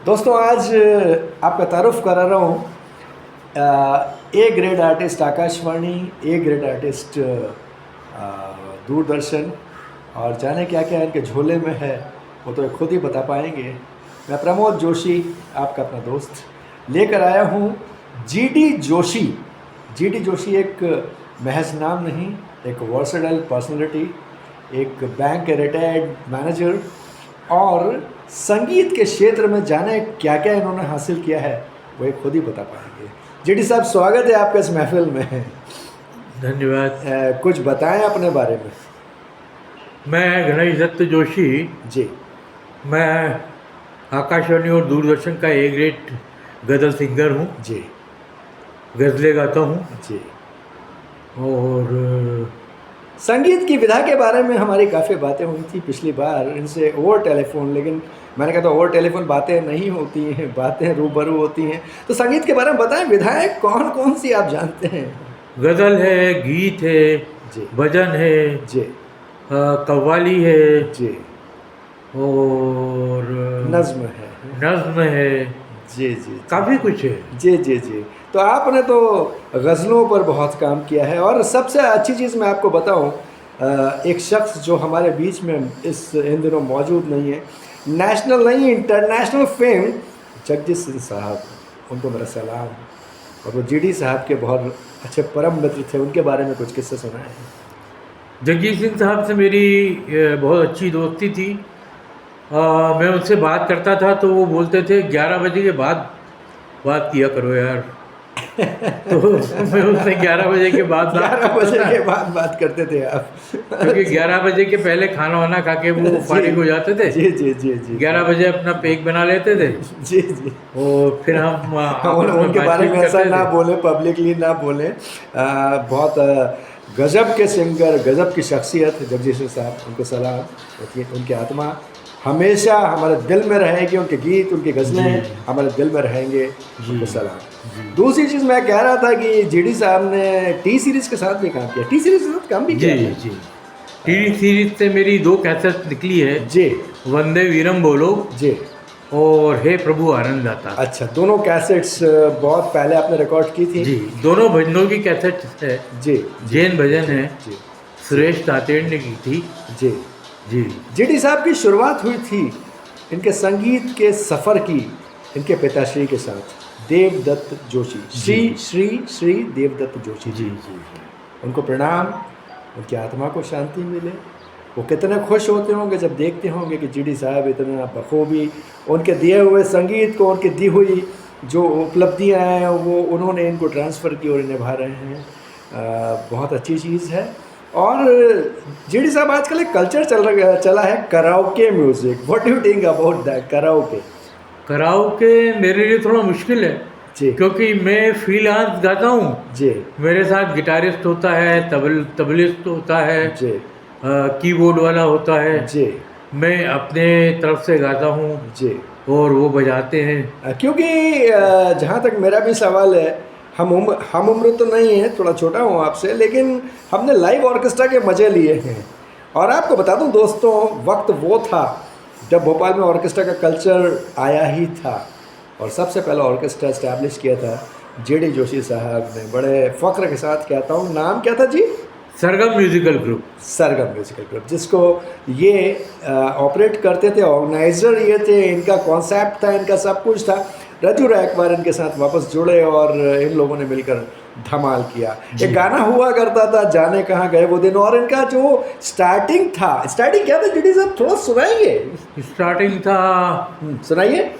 दोस्तों आज आपका तारुफ करा रहा हूँ A grade artist Akashvani, A grade artist Doordarshan, और जाने क्या क्या इनके झोले में है वो तो खुद ही बता पाएंगे। मैं प्रमोद जोशी, आपका अपना दोस्त, लेकर आया हूँ जीडी जोशी। जीडी जोशी एक महज नाम नहीं, एक वर्सेटाइल पर्सनैलिटी, एक बैंक के रिटायर्ड मैनेजर, और संगीत के क्षेत्र में जाने क्या क्या इन्होंने हासिल किया है वो एक खुद ही बता पाएंगे। जीडी साहब, स्वागत है आपका इस महफिल में। धन्यवाद। कुछ बताएं अपने बारे में। मैं गणेश दत्त जोशी जी। मैं आकाशवाणी और दूरदर्शन का ए ग्रेड गज़ल सिंगर हूँ। जी। गज़लें गाता हूँ जी। और संगीत की विधा के बारे में हमारी काफ़ी बातें हुई थी पिछली बार इनसे ओवर टेलीफोन, लेकिन मैंने कहा था ओवर टेलीफोन बातें नहीं होती हैं, बातें रूबरू होती हैं। तो संगीत के बारे में बताएं, विधाएं कौन कौन सी आप जानते हैं? गज़ल है, गीत है, जी। भजन है, जी। कव्वाली है, जी। और नज़्म है। जी जी, काफ़ी कुछ है। जी जी जी। तो आपने तो गज़लों पर बहुत काम किया है, और सबसे अच्छी चीज़ मैं आपको बताऊं, एक शख्स जो हमारे बीच में इन दिनों मौजूद नहीं है, नेशनल नहीं इंटरनेशनल फेम जगजीत सिंह साहब, उनको मेरा सलाम। और वो जीडी साहब के बहुत अच्छे परम मित्र थे, उनके बारे में कुछ किस्से सुनाए हैं। जगजीत सिंह साहब से मेरी बहुत अच्छी दोस्ती थी। मैं उनसे बात करता था तो वो बोलते थे 11 बजे के बाद बात किया करो यार। तो मैं उनसे 11 बजे के बाद 11 बजे के बाद बात करते थे आप? क्योंकि 11 बजे के पहले खाना वाना खा के वो फारिग हो जाते थे। जी जी जी जी। 11 बजे अपना पेक बना लेते थे। जी जी। और फिर हम उनके बारे में ऐसा ना बोले, पब्लिकली ना बोले। बहुत गज़ब के सिंगर, गज़ब की शख्सियत जगजीत सिंह साहब, उनको सलाम। उनकी आत्मा हमेशा हमारे दिल में रहेगी, उनके गीत, उनकी गज़लें हमारे दिल में रहेंगे, उनको सलाम। दूसरी चीज़ मैं कह रहा था कि जीडी साहब ने टी सीरीज़ के साथ भी काम किया। टी सीरीज़ के साथ काम भी किया? जी जी। टी सीरीज से मेरी 2 कैसेट निकली है जी। वंदे वीरम बोलो जी। और हे प्रभु आनंददाता। अच्छा, दोनों कैसेट्स बहुत पहले आपने रिकॉर्ड की थी? जी, दोनों भजनों की कैसेट है। जी। जैन भजन है, जी। सुरेश तातेड़ ने की थी। जी जी। जीडी साहब की शुरुआत हुई थी इनके संगीत के सफ़र की इनके पिताश्री के साथ, देवदत्त जोशी, श्री देवदत्त जोशी जी। उनको प्रणाम, उनकी आत्मा को शांति मिले। वो कितने खुश होते होंगे जब देखते होंगे कि जीडी साहब इतना बखूबी उनके दिए हुए संगीत को, उनकी दी हुई जो उपलब्धियां हैं वो उन्होंने इनको ट्रांसफ़र की और निभा रहे हैं। बहुत अच्छी चीज़ है। और जीडी साहब, आजकल एक कल्चर चला है karaoke music. What do you think about that karaoke? Karaoke मेरे लिए थोड़ा मुश्किल है जी। क्योंकि मैं फ्रीलांस गाता हूँ। जी। मेरे साथ गिटारिस्ट होता है, तबलिस्ट होता है, जी। कीबोर्ड वाला होता है। जी। मैं अपने तरफ से गाता हूँ जी। और वो बजाते हैं। क्योंकि जहाँ तक मेरा भी सवाल है, हम उम्र तो नहीं है, थोड़ा छोटा हूँ आपसे, लेकिन हमने लाइव ऑर्केस्ट्रा के मज़े लिए हैं। और आपको बता दूँ दोस्तों, वक्त वो था जब भोपाल में ऑर्केस्ट्रा का कल्चर आया ही था, और सबसे पहला ऑर्केस्ट्रा इस्टेब्लिश किया था जीडी जोशी साहब ने। बड़े फ़ख्र के साथ कहता हूँ, नाम क्या था जी? सरगम म्यूज़िकल ग्रुप। सरगम म्यूज़िकल ग्रुप, जिसको ये ऑपरेट करते थे, ऑर्गेनाइज़र ये थे, इनका कॉन्सेप्ट था, इनका सब कुछ था। रजू रैकबार इनके साथ वापस जुड़े और इन लोगों ने मिलकर धमाल किया। एक गाना हुआ करता था, जाने कहाँ गए वो दिन, और इनका जो स्टार्टिंग क्या था जीडी साहब, थोड़ा सुनाइए। स्टार्टिंग था, सुनाइए।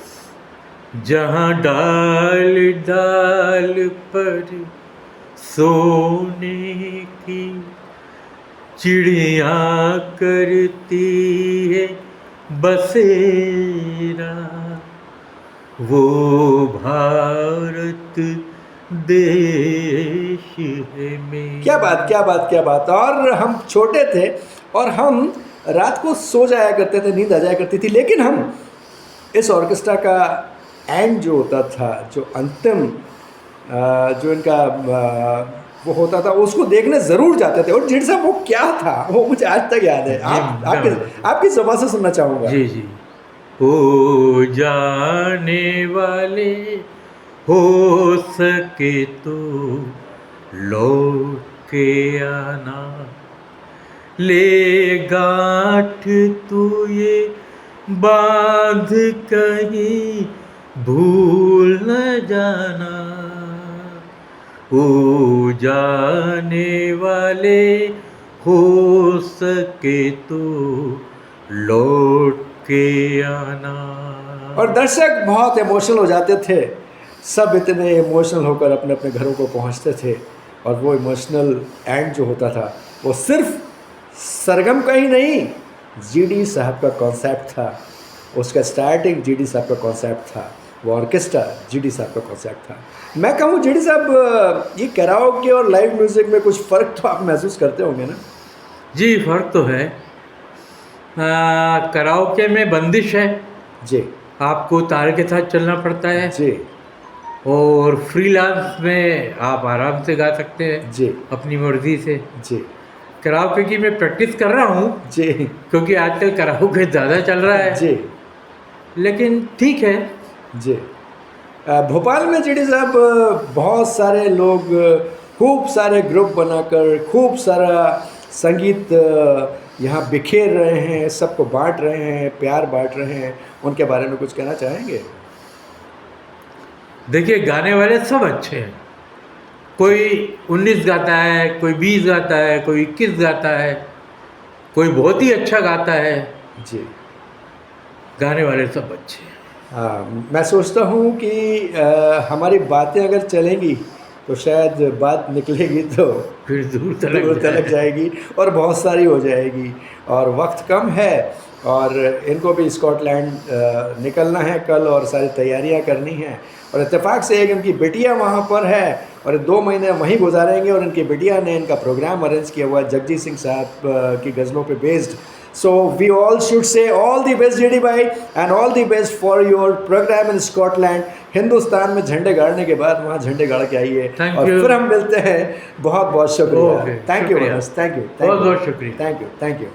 जहाँ डाल डाल पर सोने की चिड़िया करती है बसेरा, वो भारत देश है मेरा। क्या बात, क्या बात, क्या बात। और हम छोटे थे और हम रात को सो जाया करते थे, नींद आ जाया करती थी, लेकिन हम इस ऑर्केस्ट्रा का एंड जो होता था, जो अंतिम जो इनका वो होता था, उसको देखने ज़रूर जाते थे। और जीडी साहब, वो क्या था, वो मुझे आज तक याद है। आपकी ज़बान से सुनना चाहूँगा। जी जी। हो जाने वाले, हो सके तो लौट के आना, ले गांठ तू ये बांध कहीं भूल न जाना, हो जाने वाले, हो सके तो लौट के आना। और दर्शक बहुत इमोशनल हो जाते थे, सब इतने इमोशनल होकर अपने अपने घरों को पहुंचते थे। और वो इमोशनल एंड जो होता था वो सिर्फ सरगम का ही नहीं, जीडी साहब का कॉन्सेप्ट था। उसका स्टार्टिंग जीडी साहब का कॉन्सेप्ट था, वो ऑर्केस्ट्रा जीडी साहब का कॉन्सेप्ट था। मैं कहूँ जीडी साहब, ये कराओके और लाइव म्यूज़िक में कुछ फ़र्क तो आप महसूस करते होंगे ना? जी फ़र्क तो है। कराओके में बंदिश है, जी आपको तार के साथ चलना पड़ता है। जी और फ्रीलांस में आप आराम से गा सकते हैं जी अपनी मर्ज़ी से। जी कराओके की मैं प्रैक्टिस कर रहा हूँ, जी क्योंकि आजकल कराओके ज़्यादा चल रहा है। जी लेकिन ठीक है। जी भोपाल में जीडी साहब बहुत सारे लोग, खूब सारे ग्रुप बनाकर खूब सारा संगीत यहाँ बिखेर रहे हैं, सबको बांट रहे हैं, प्यार बांट रहे हैं। उनके बारे में कुछ कहना चाहेंगे? देखिए, गाने वाले सब अच्छे हैं। कोई 19 गाता है, कोई 20 गाता है, कोई 21 गाता है, कोई बहुत ही अच्छा गाता है। जी गाने वाले सब अच्छे हैं। मैं सोचता हूँ कि हमारी बातें अगर चलेंगी तो शायद बात निकलेगी तो फिर दूर दूर तलक जाएगी और बहुत सारी हो जाएगी। और वक्त कम है और इनको भी स्कॉटलैंड निकलना है कल और सारी तैयारियां करनी हैं। और इत्तेफाक से एक इनकी बिटिया वहाँ पर है और 2 महीने वहीं गुजारेंगे। और इनकी बिटिया ने इनका प्रोग्राम अरेंज किया हुआ जगजीत सिंह साहब की गज़लों पे based. So we all should say all the best JD bhai and all the best for your program in Scotland. Hindustan में झंडे गाड़ने के बाद वहाँ झंडे गाड़ के आइए और फिर हम मिलते हैं। बहुत बहुत शुक्रिया। थैंक यू, बहुत बहुत शुक्रिया। Thank you.